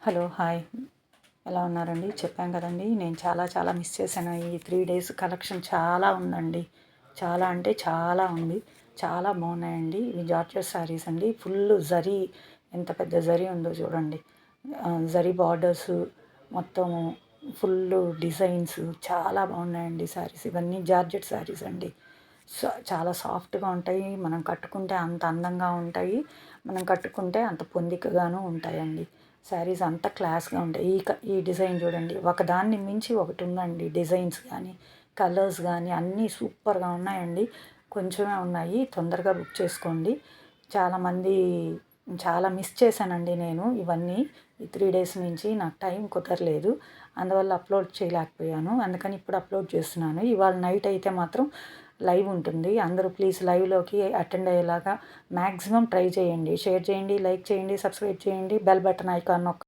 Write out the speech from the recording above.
Hello hi ఎలా ఉన్నారండి? చెప్పాను కదండి నేను చాలా మిస్ చేశాను. ఈ 3 డేస్ కలెక్షన్ చాలా ఉందండి. చాలా అంటే చాలా ఉంది. చాలా బాగున్నాయండి. ఇవి జార్జెట్ శారీస్ అండి. ఫుల్ జరీ, ఎంత పెద్ద జరీ ఉందో చూడండి. జరీ బార్డర్సు మొత్తము ఫుల్లు డిజైన్స్ చాలా బాగున్నాయండి శారీస్. ఇవన్నీ జార్జెట్ శారీస్ అండి. చాలా సాఫ్ట్గా ఉంటాయి. మనం కట్టుకుంటే అంత అందంగా ఉంటాయి. మనం కట్టుకుంటే అంత పొందికగాను ఉంటాయండి. శారీస్ అంత క్లాస్గా ఉంటాయి. ఈ డిజైన్ చూడండి, ఒకదాన్ని మించి ఒకటి ఉందండి. డిజైన్స్ కానీ కలర్స్ కానీ అన్నీ సూపర్గా ఉన్నాయండి. కొంచెమే ఉన్నాయి, తొందరగా బుక్ చేసుకోండి. చాలామంది చాలా మిస్ చేశానండి నేను ఇవన్నీ. ఈ 3 డేస్ నుంచి నాకు టైం కుదరలేదు, అందువల్ల అప్లోడ్ చేయలేకపోయాను. అందుకని ఇప్పుడు అప్లోడ్ చేస్తున్నాను. ఇవాళ నైట్ అయితే మాత్రం లైవ్ ఉంటుంది. అందరూ ప్లీజ్ లైవ్లోకి అటెండ్ అయ్యేలాగా మ్యాక్సిమం ట్రై చేయండి. షేర్ చేయండి, లైక్ చేయండి, సబ్స్క్రైబ్ చేయండి, బెల్ బటన్ ఐకాన్ నొక్కండి.